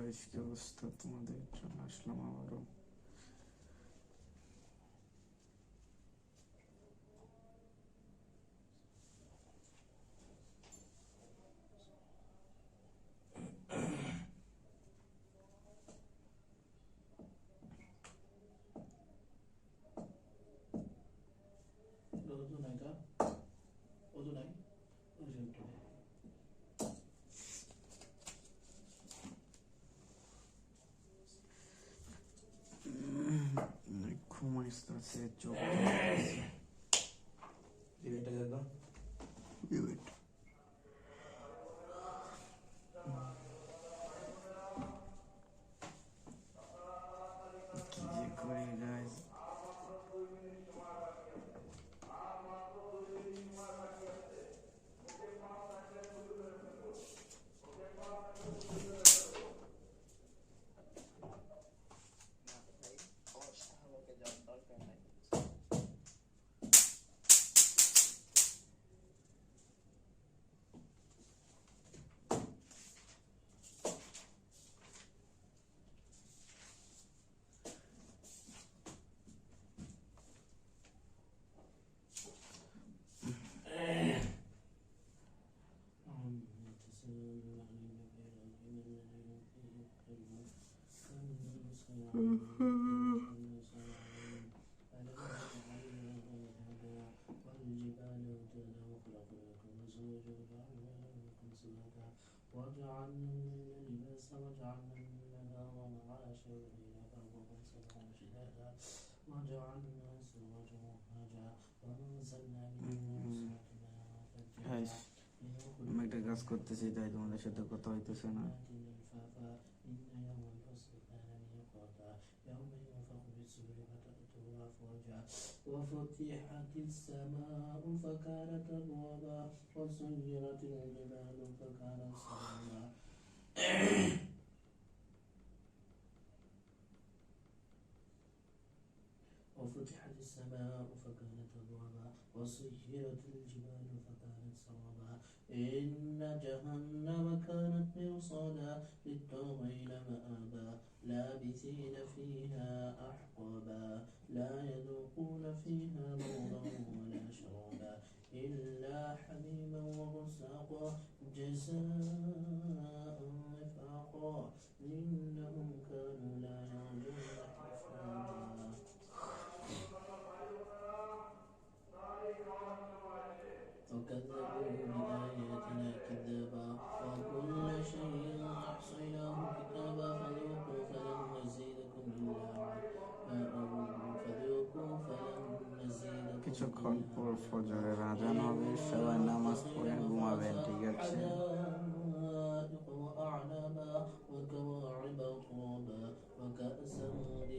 Guys, কি অবস্থা? তোমাদের জন্য আসলাম আবারও। ঘুম আসতেছে, চোখ কি যে করি গাইস। গাইস, আমি একটা কাজ করতেছি, তাই তোমাদের সাথে কথা হইতেছে না। وفتحت السماء فكانت أبوابا وسيرت الجبال فكانت سرابا وفتحت السماء فكانت أبوابا وسيرت الجبال فكانت سرابا إن جهنم كانت مرصادا للطاغين مآبا لابثين فيها أحقابا لا يذوقون فيها بردا ولا شرابا إلا حميما وغساقا جزاء وفاقا إنهم كانوا لا يرجون حسابا وكذبوا بآياتنا كذابا وكل شيء أحصيناه كتابا فذوقوا فلن نزيدكم কিছুক্ষণ পর ফজরের আজান হবে, সবাই নামাজ পড়ে ঘুমাবেন, ঠিক আছে? وكأسا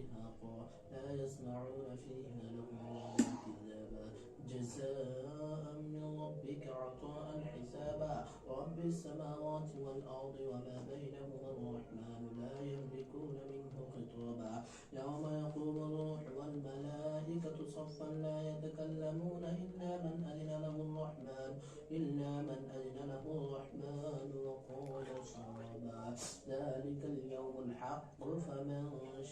دهاقا لا يسمعون فيها لغوا ولا كذابا جزاء من ربك عطاء حسابا رب السماوات والأرض وما بينهما الرحمن لا يملكون منه خطابا يوم يقوم الروح والملائكة صفا لا يتكلمون إلا من أذن له الرحمن وقال صوابا ذلك اليوم الحق فمن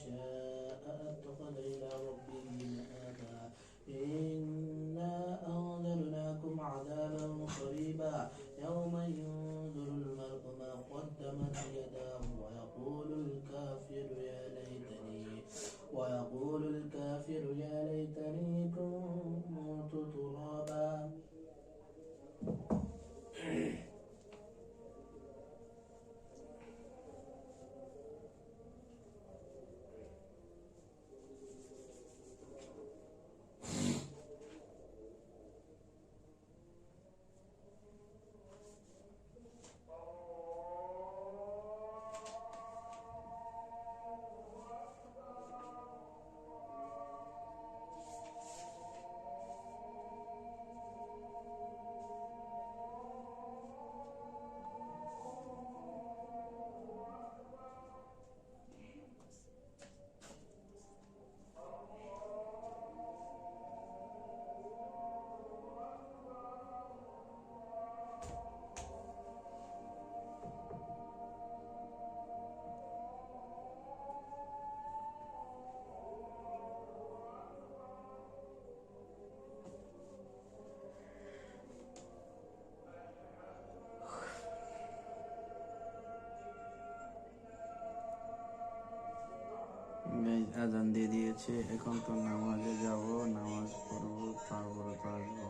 شاء اتخذ إلى ربه مآبا إنا أنذرناكم عذابا قريبا يوم ينظر المرء ما قدمت يداه ويقول الكافر يا ليتني كنت ترابا আজান দিয়ে দিয়েছে, এখন তো নামাজে যাব, নামাজ পড়বো, তারপরে তো আসবো।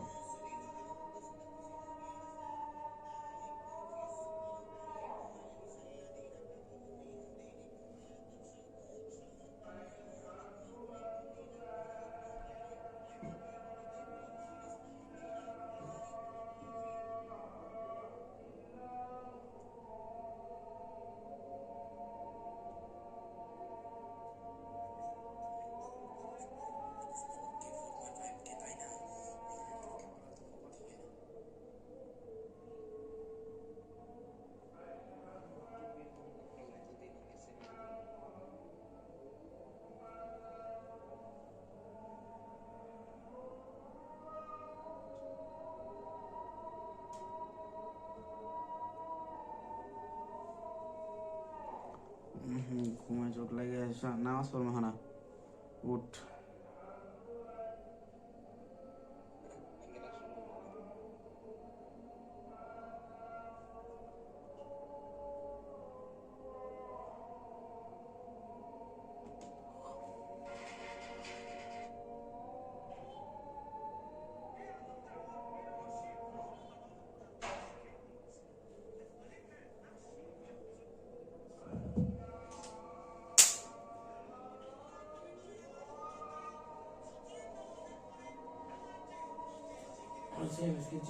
ঘুমে চোখ লাগে, নামাজ পড়বো না, উঠ।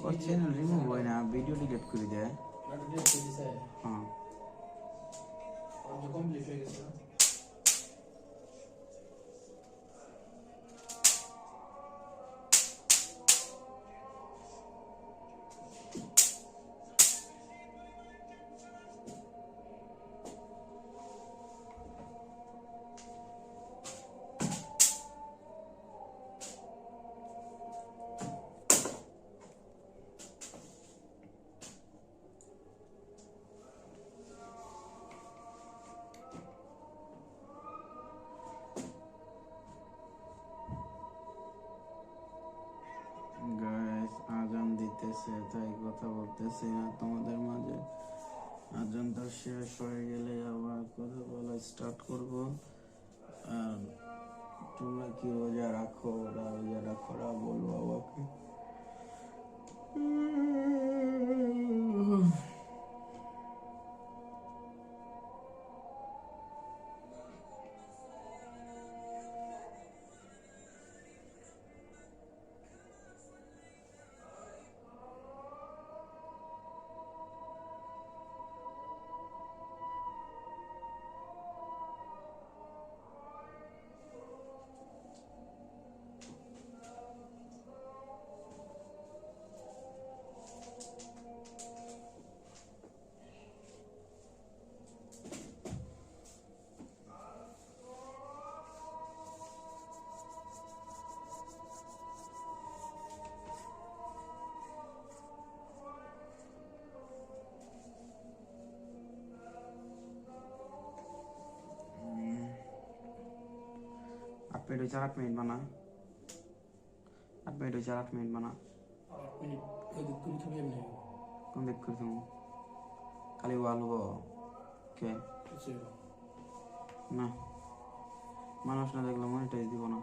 ওর চ্যানেল রিমুভ হয় না, ভিডিও ডিলিট করে দেয়। হ্যাঁ কমপ্লিট হয়ে গেছে। গাইস, আজান দিতেছে, তাই কথা বলতেছি না তোমাদের মাঝে। আজানটা শেষ হয়ে গেলে আবার কথা বলা স্টার্ট করব। আর তোমরা কি রোজা রাখো, ওরা রোজা রাখো, ওরা বলবো বাবাকে। आठ मिनट हो 8 मिनट बना, 8 मिनट हो 8 मिनट बना। 8 মিনিট এডিট করে তুমি এমনি कौन देख कर तुम खाली वालू के কিছু না, মানুষ না দেখলে মনিটাইজ দিব না,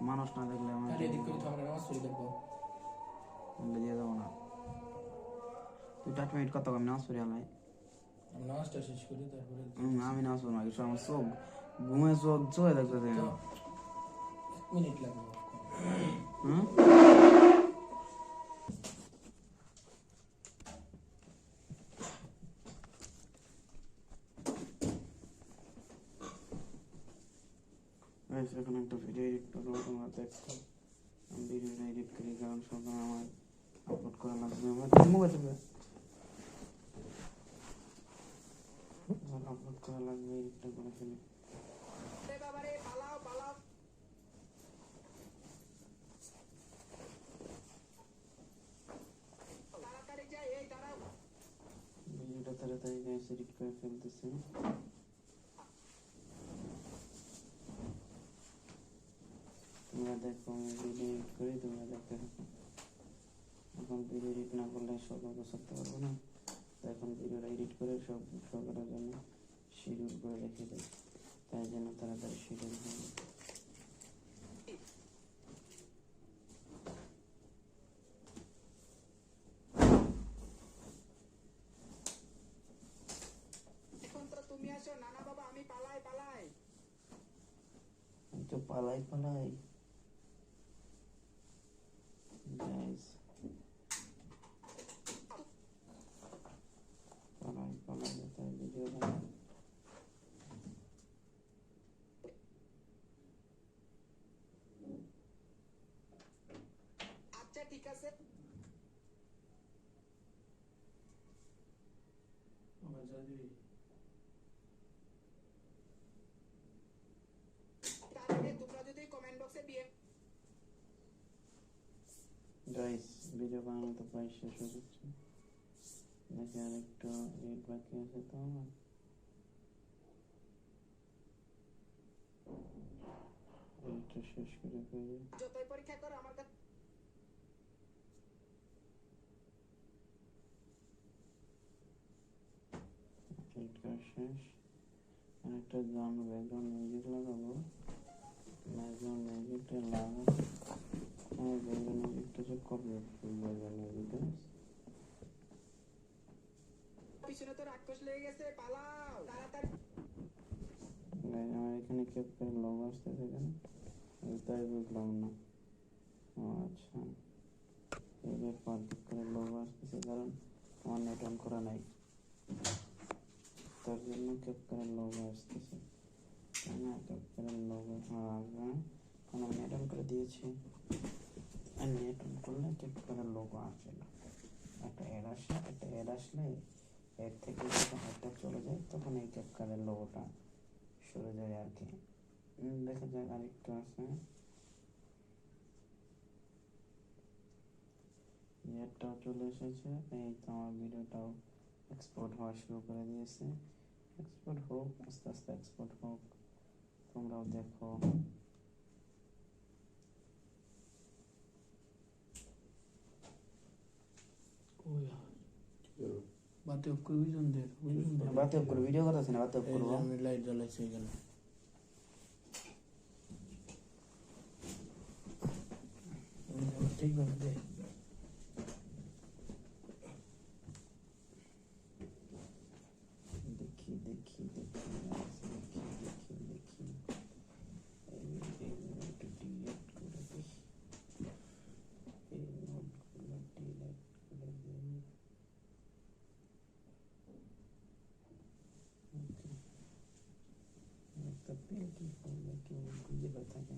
মানুষ না দেখলে আমি আর এডিট করে তো আমরা নামাজ পড়ে দেখবো। দিয়ে দেবো না। তুই 8 মিনিট কত কম নামাজ পড়ি আলাই? আমরা নামাজটা শেষ করি তারপরে আমি নামাজ পড়বো আগে, আমার চোখ ঘুমে চোখ চোখে দেখতে চাই না। 1 মিনিট লাগবে। এখন একটা ভিডিও এডিট করবো, তোমরা দেখো। আমি ভিডিওটা এডিট করি, কারণ সবাই আমার আপলোড করা লাগবে। আমার মোবাইল থেকে আপলোড করা লাগবে, এডিটটা করে ফেলি। ভিডিওটা তাড়াতাড়ি এডিট করে ফেলতেছি। তোমরা দেখো, আমি ভিডিও এডিট করি, তোমরা দেখতে থাকো। এখন ভিডিও এডিট না করলে সব করতে পারবো না, তো এখন ভিডিওটা এডিট করে সব করার জন্য শিডিউল করে রেখে দিই। তো তাই জন্য তাড়াতাড়ি শিডিউল হবে। তুমি আসো নানা বাবা, আমি পালাই পালাই। আমি তো পালাই পালাই গাইস, পালাই পালাই তাই ভিডিও বানাই। আচ্ছা ঠিক আছে, আমার যদি তার আগে তোমরা যদি কমেন্ট বক্সে বিয়ে গাইস ভিডিও বানানো তো প্রায় শেষ হয়ে যাচ্ছে, দেখি আর একটু এডিট বাকি আছে তো আমার। এডিটটা শেষ করে ফেলি। যতই পরীক্ষা করো আমার কাছে এডিট করা শেষ। আর একটা গান ব্যাকগ্রাউন্ড মিউজিক লাগাবো, ব্যাকগ্রাউন্ড মিউজিকটা লাগাবো। আমার ব্যাকগ্রাউন্ড মিউজিকটা যে কপিরাইট ফুল ব্যাকগ্রাউন্ড মিউজিক গাইস। পিছনে তো রাক্ষস লেগে গেছে, পালাও তাড়াতাড়ি। গাইস আমার এখানে ক্যাপকার লোগো আসতেছে এখানে, আমি তাই বুঝলাম না। ও আচ্ছা, এই ব্যাপার করে লোগো আসতেছে কারণ আমার নেট অন করা নাই, তার জন্য ক্যাপকারের লোগো আসতেছে। তাই না, ক্যাপকারের লোগো আসবে, কারণ আমি নেট অন করে দিয়েছি। আর নেট অন করলে ক্যাপকারের লোগো আসে না, একটা অ্যাড আসে, একটা অ্যাড আসলে এর থেকে যখন একটা চলে যায় তখন এই ক্যাপকারের লোগোটা সরে যায় আর কি। দেখা যাক আরেকটু আছে, নেটটাও চলে এসেছে। এই তো আমার ভিডিওটাও এক্সপোর্ট হওয়া শুরু করে দিয়েছে। এক্সপোর্ট হোক, আস্তে আস্তে এক্সপোর্ট হোক, তোমরাও দেখো। কই বাতে অফ করে বুঝুন দে বাতে করে ভিডিও করতেছি না, বাতে করবো। আমি লাইট জ্বালাইছি এখানে। ঠিকভাবে দে। দেখি দেখি দেখি দেখি দেখি দেখি এইগুলো একটু ডিলেট করে দিই, এই নোটগুলো ডিলেট করে দিই। ওকে, একটা পেল কি করবে, কেউ খুঁজে পায় থাকে।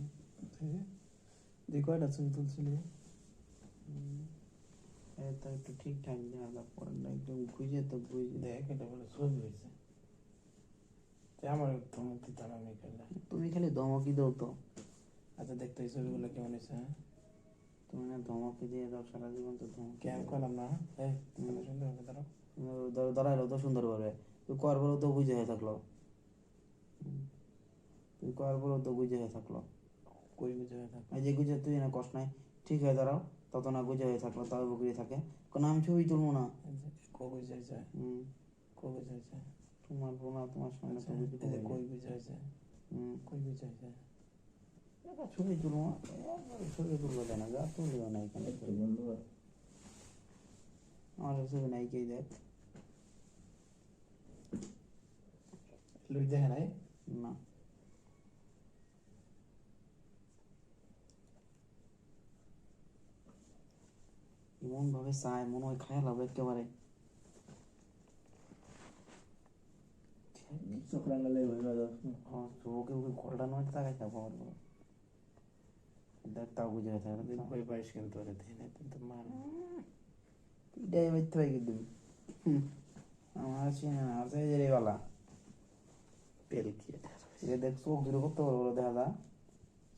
যে কয়টা ছবি তুলছিলি এটা একটু ঠিকঠাক দেওয়া পরে না, একদম খুঁজে তো বুঝে। দেখ, এটা বলে ছবি হয়েছে। আমার ধমক দিতাম আমি খেলে। তুমি খালি ধমকি দাও তো, আচ্ছা দেখতো এই ছবিগুলো কেমন হয়েছে। হ্যাঁ তুমি না ধমকি দিয়ে দাও সারা জীবন, তো ধমকি কেন দাও। করলাম না? এই সুন্দর হবে ধরো। দাঁড়াইলো তো সুন্দর ভাবে, তুই কর বলো তো বুঝে হয়ে থাকলো, তুই কর বলো তো বুঝে হয়ে থাকলো। কই বুঝে হয়ে থাকো। এই যে গুজে তুই না কষ্ট নাই, ঠিক হয়ে দাঁড়াও, তত না গুজে হয়ে থাকলো, তাও বুঝে থাকে, কোনো আমি ছবি তুলবো না। কই বুঝে হয়েছে? হুম, কই বুঝে হয়েছে? তোমার বোনা তোমার সামনে তো আচ্ছা, বুঝতে এই যে পারবে। কই বুঝে হয়েছে? হুম, কই বুঝে হয়েছে? ছবি তুলবো না, ছবি তুলবো দেয় না, যা তুলবো না এখানে। আমার ছবি নাই, কে দেখ লুই দেখে নাই? না। এমন ভাবে চায় মনে হয় খায়াল হবে একেবারে। চোখে ওকে ঘোলটা নয় তাকাই থাকবো আমার উপর। দেখ তাও বুঝে হয়ে থাকে, কই পাইস কিন্তু ওরে দেখে নাই কিন্তু মান। এটাই মিথ্যে হয় কিন্তু। আমার চিনে না, আর চাই রে বালা তেল কি এটা দেখ, চোখ দূরে করতে পারবো দেখা যা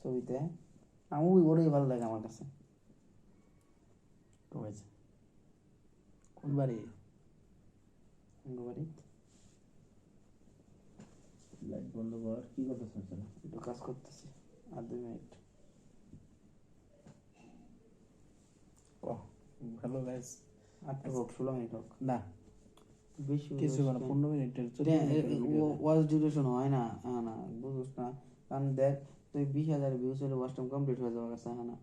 ছবিতে। আমি ওটাই ভালো লাগে আমার কাছে। কমেছে? কোন বাড়ি? বাড়ি লাইট বন্ধ কর, কি করতেছিস তোরা? একটু কাজ করতেছি, আর 2 মিনিট। ও হ্যালো গাইস। 8 হোক 16 মিনিট হোক। না বেশি কিছু করে 15 মিনিটের 14 মিনিটের ভিডিও ওয়াচ ডিউরেশন হয় না, হ্যাঁ না বুঝছ না। কারণ দেখ তুই 20,000 ভিউজ হলে ওয়াচ টাইম কমপ্লিট হয়ে যাওয়ার কাছে, হ্যাঁ না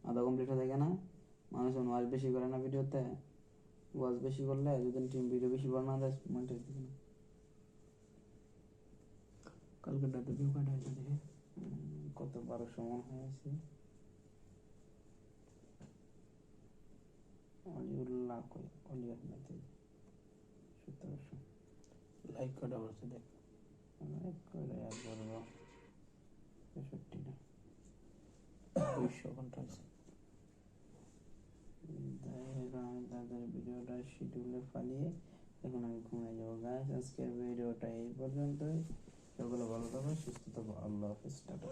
আধা কমপ্লিট হয়ে থাকে না। মানুষ ওয়াচ বেশি করে না ভিডিওতে, ওয়াচ বেশি করলে যদি টিম ভিডিও বেশি বানা দেয় মনিটাইজ দিবে না। কালকে রাতে ভিউ কাটা হয়েছে দেখে কত 1200 মন হয়ে আছে। অলিউল্লাহ কই অলি আহমেদ 1700 লাইক কাটা হয়েছে দেখ লাইক করে আর বলবো 65 না 200 ঘন্টা হয়েছে। আমি তাদের ভিডিওটা শিডিউলে ফালিয়ে এখন আমি ঘুমিয়ে যাবো। গাইস আজকের ভিডিওটা এই পর্যন্তই। সকলে ভালো থাকো, সুস্থ থাকো, আল্লাহ হাফেজ, টাটা।